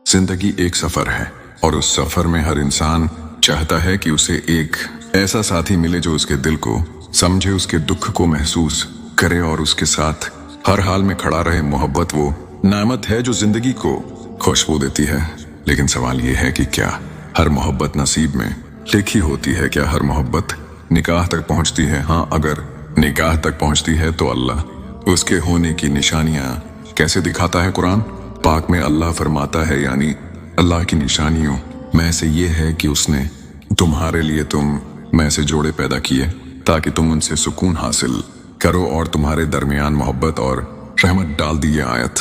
जिंदगी एक सफर है और उस सफर में हर इंसान चाहता है कि उसे एक ऐसा साथी मिले जो उसके दिल को समझे, उसके दुख को महसूस करे और उसके साथ हर हाल में खड़ा रहे। मोहब्बत वो नेमत है जो जिंदगी को खुशबू देती है। लेकिन सवाल ये है कि क्या हर मोहब्बत नसीब में लिखी होती है? क्या हर मोहब्बत निकाह तक पहुंचती है? हाँ, अगर निकाह तक पहुंचती है तो अल्लाह उसके होने की निशानियां कैसे दिखाता है? कुरान पाक में अल्लाह फरमाता है, यानी अल्लाह की निशानियों में से ये है कि उसने तुम्हारे लिए तुम में से जोड़े पैदा किए ताकि तुम उनसे सुकून हासिल करो और तुम्हारे दरमियान मोहब्बत और रहमत डाल दी। ये आयत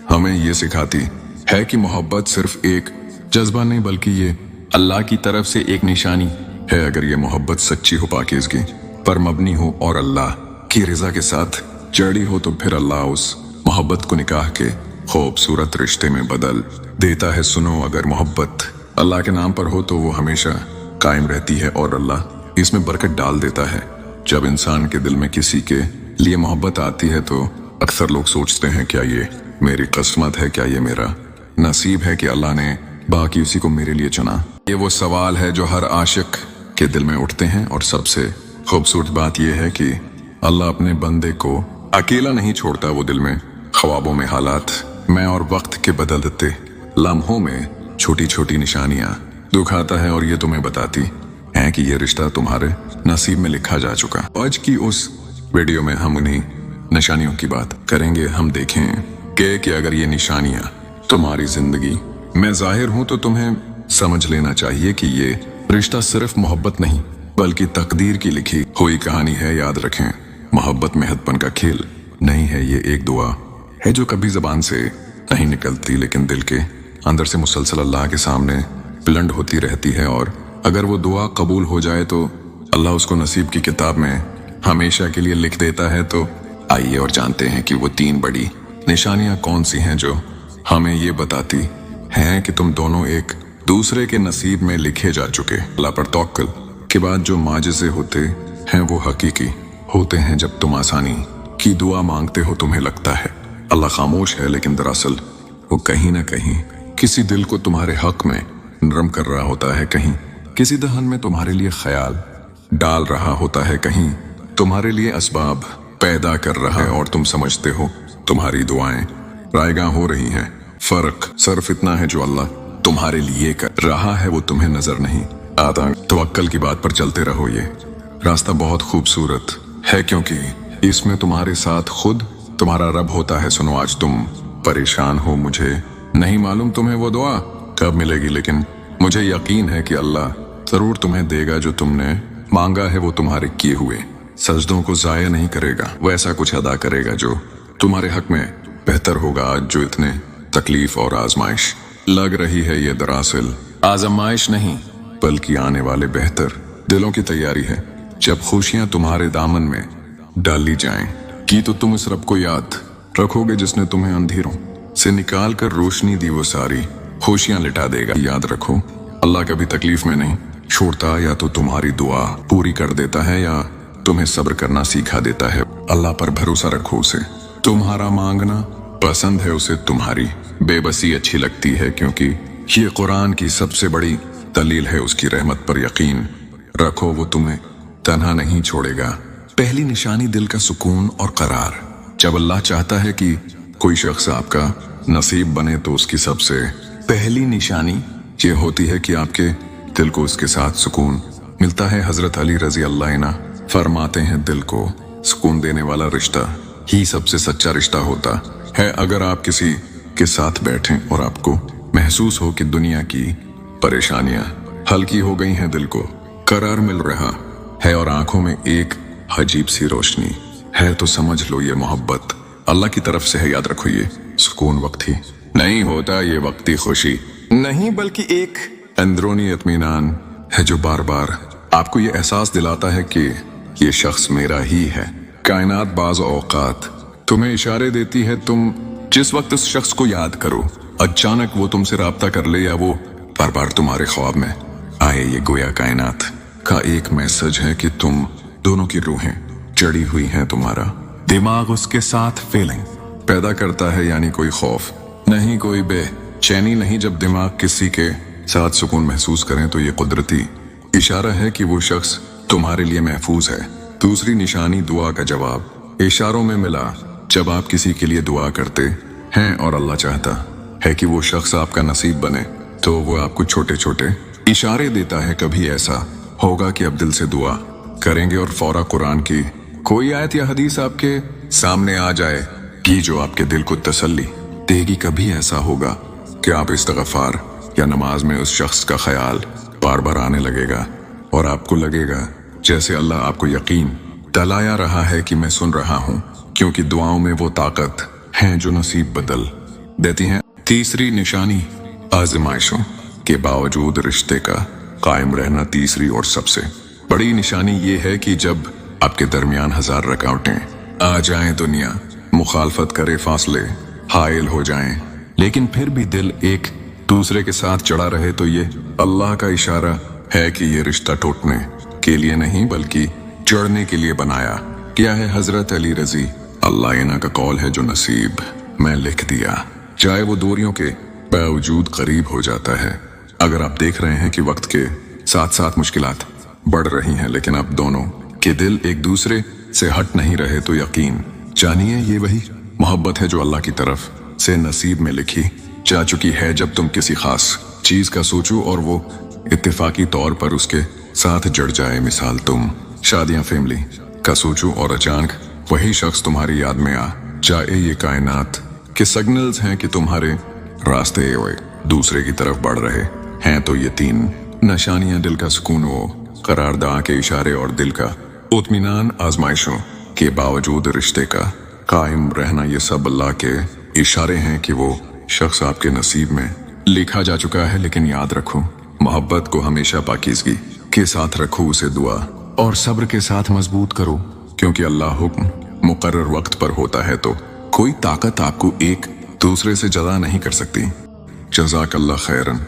हमें ये सिखाती है कि मोहब्बत सिर्फ एक जज्बा नहीं बल्कि ये अल्लाह की तरफ से एक निशानी है। अगर ये मोहब्बत सच्ची हो, पाकीज़गी पर मबनी हो और अल्लाह की रज़ा के साथ जड़ी हो तो फिर अल्लाह उस मोहब्बत को निकाह के खूबसूरत रिश्ते में बदल देता है। सुनो, अगर मोहब्बत अल्लाह के नाम पर हो तो वो हमेशा कायम रहती है और अल्लाह इसमें बरकत डाल देता है। जब इंसान के दिल में किसी के लिए मोहब्बत आती है तो अक्सर लोग सोचते हैं, क्या ये मेरी किस्मत है? क्या ये मेरा नसीब है कि अल्लाह ने बाकी उसी को मेरे लिए चुना? ये वो सवाल है जो हर आशिक के दिल में उठते हैं। और सबसे खूबसूरत बात यह है कि अल्लाह अपने बंदे को अकेला नहीं छोड़ता। वो दिल में, ख्वाबों में, हालात में और वक्त के बदलते लम्हों में छोटी छोटी निशानियां दिखाता है और ये तुम्हें बताती हैं कि ये रिश्ता तुम्हारे नसीब में लिखा जा चुका। आज की उस वीडियो में हम उन्हीं निशानियों की बात करेंगे। हम देखें कि अगर ये निशानियां तुम्हारी जिंदगी में जाहिर हों तो तुम्हें समझ लेना चाहिए कि ये रिश्ता सिर्फ मोहब्बत नहीं बल्कि तकदीर की लिखी हुई कहानी है। याद रखें, मोहब्बत महजपन का खेल नहीं है, ये एक दुआ है जो कभी जबान से नहीं निकलती लेकिन दिल के अंदर से मुसलसल अल्लाह के सामने बुलंद होती रहती है। और अगर वो दुआ कबूल हो जाए तो अल्लाह उसको नसीब की किताब में हमेशा के लिए लिख देता है। तो आइए और जानते हैं कि वो 3 बड़ी निशानियां कौन सी हैं जो हमें ये बताती हैं कि तुम दोनों एक दूसरे के नसीब में लिखे जा चुके। अल्लाह पर तवक्कुल के बाद जो माजिज़े होते हैं वो हकीकी होते हैं। जब तुम आसानी की दुआ मांगते हो, तुम्हें लगता है अल्लाह खामोश है, लेकिन दरअसल वो कहीं ना कहीं किसी दिल को तुम्हारे हक में नरम कर रहा होता है। कहीं किसी दहन में तुम्हारे लिए ख्याल डाल रहा होता है, कहीं तुम्हारे लिए असबाब पैदा कर रहा है और तुम समझते हो तुम्हारी दुआएं रायगां हो रही हैं। फर्क सिर्फ इतना है, जो अल्लाह तुम्हारे लिए कर रहा है वो तुम्हें नजर नहीं आता। तवक्कल की बात पर चलते रहो। ये रास्ता बहुत खूबसूरत है क्योंकि इसमें तुम्हारे साथ खुद तुम्हारा रब होता है। सुनो, आज तुम परेशान हो, मुझे नहीं मालूम तुम्हें वो दुआ कब मिलेगी, लेकिन मुझे यकीन है कि अल्लाह जरूर तुम्हें देगा। जो तुमने मांगा है वो तुम्हारे किए हुए सजदों को जाया नहीं करेगा, वो ऐसा कुछ अदा करेगा जो तुम्हारे हक में बेहतर होगा। आज जो इतने तकलीफ और आजमाइश लग रही है, ये दरअसल आजमाइश नहीं बल्कि आने वाले बेहतर दिलों की तैयारी है। जब खुशियां तुम्हारे दामन में डाली जाएं कि तो तुम इस रब को याद रखोगे जिसने तुम्हें अंधेरों से निकाल कर रोशनी दी, वो सारी खुशियां लिटा देगा। याद रखो, अल्लाह कभी तकलीफ में नहीं छोड़ता। या तो तुम्हारी दुआ पूरी कर देता है या तुम्हें सब्र करना सिखा देता है। अल्लाह पर भरोसा रखो, उसे तुम्हारा मांगना पसंद है, उसे तुम्हारी बेबसी अच्छी लगती है, क्योंकि ये कुरान की सबसे बड़ी दलील है। उसकी रहमत पर यकीन रखो, वो तुम्हें तन्हा नहीं छोड़ेगा। पहली निशानी दिल का सुकून और करार। जब अल्लाह चाहता है कि कोई शख्स आपका नसीब बने तो उसकी सबसे पहली निशानी ये होती है कि आपके दिल को उसके साथ सुकून मिलता है। हजरत अली रजी अल्लाह अन्हु फरमाते हैं, दिल को सुकून देने वाला रिश्ता ही सबसे सच्चा रिश्ता होता है। अगर आप किसी के साथ बैठें और आपको महसूस हो कि दुनिया की परेशानियां हल्की हो गई हैं, दिल को करार मिल रहा है और आंखों में एक अजीब सी रोशनी है, तो समझ लो ये मोहब्बत अल्लाह की तरफ से है। याद रखो, ये सुकून वक्त ही नहीं होता, ये वक्ती खुशी नहीं बल्कि एक अंदरूनी इत्मीनान है जो बार बार आपको ये एहसास दिलाता है कि ये शख्स मेरा ही है। कायनात बाज़ औकात तुम्हें इशारे देती है। तुम जिस वक्त उस शख्स को याद करो, अचानक वो तुमसे राब्ता कर ले या वो बार बार तुम्हारे ख्वाब में आए, ये गोया कायनात का एक मैसेज है कि तुम दोनों की रूहें जड़ी हुई हैं। तुम्हारा दिमाग उसके साथ फीलिंग पैदा करता है, यानी कोई खौफ नहीं, कोई चैनी नहीं। जब दिमाग किसी के साथ सुकून महसूस करें तो ये कुदरती इशारा है कि वो शख्स तुम्हारे लिए महफूज है। दूसरी निशानी दुआ का जवाब इशारों में मिला। जब आप किसी के लिए दुआ करते हैं और अल्लाह चाहता है कि वो शख्स आपका नसीब बने तो वो आपको छोटे छोटे इशारे देता है। कभी ऐसा होगा कि आप दिल से दुआ करेंगे और फौरा कुरान की कोई आयत या हदीस आपके सामने आ जाए कि जो आपके दिल को तसल्ली देगी। कभी ऐसा होगा कि आप इस्तगफार या नमाज में उस शख्स का ख्याल बार बार आने लगेगा और आपको लगेगा जैसे अल्लाह आपको यकीन दिलाया रहा है कि मैं सुन रहा हूँ, क्योंकि दुआओं में वो ताकत है जो नसीब बदल देती हैं। तीसरी निशानी आजमाइशों के बावजूद रिश्ते का कायम रहना। तीसरी और सबसे बड़ी निशानी ये है कि जब आपके दरमियान 1000 रुकावटें आ जाएं, दुनिया मुखालफत करे, फासले हायल हो जाएं, लेकिन फिर भी दिल एक दूसरे के साथ चढ़ा रहे, तो ये अल्लाह का इशारा है कि ये रिश्ता टूटने के लिए नहीं बल्कि चढ़ने के लिए बनाया गया है। हजरत अली रजी अल्लाह इना का कौल है, जो नसीब मैं लिख दिया चाहे वो दूरियों के बावजूद करीब हो जाता है। अगर आप देख रहे हैं कि वक्त के साथ साथ मुश्किलात बढ़ रही हैं, लेकिन अब दोनों के दिल एक दूसरे से हट नहीं रहे, तो यकीन जानिए ये वही मोहब्बत है जो अल्लाह की तरफ से नसीब में लिखी जा चुकी है। जब तुम किसी खास चीज का सोचो और वो इत्तेफाकी तौर पर उसके साथ जड़ जाए, मिसाल तुम शादियां फैमिली का सोचो और अचानक वही शख्स तुम्हारी याद में आ जाए, ये कायनात के सिग्नल्स हैं कि तुम्हारे रास्ते दूसरे की तरफ बढ़ रहे हैं। तो ये 3 निशानियां दिल का सुकून, वो करारदा के इशारे और दिल का इत्मीनान, आजमाइशों के बावजूद रिश्ते का कायम रहना, ये सब अल्लाह के इशारे हैं कि वो शख्स आपके नसीब में लिखा जा चुका है। लेकिन याद रखो, मोहब्बत को हमेशा पाकीज़गी के साथ रखो, उसे दुआ और सब्र के साथ मजबूत करो, क्योंकि अल्लाह हुक्म मुकर्रर वक्त पर होता है तो कोई ताकत आपको एक दूसरे से जुदा नहीं कर सकती। जज़ाकल्लाह खैरन।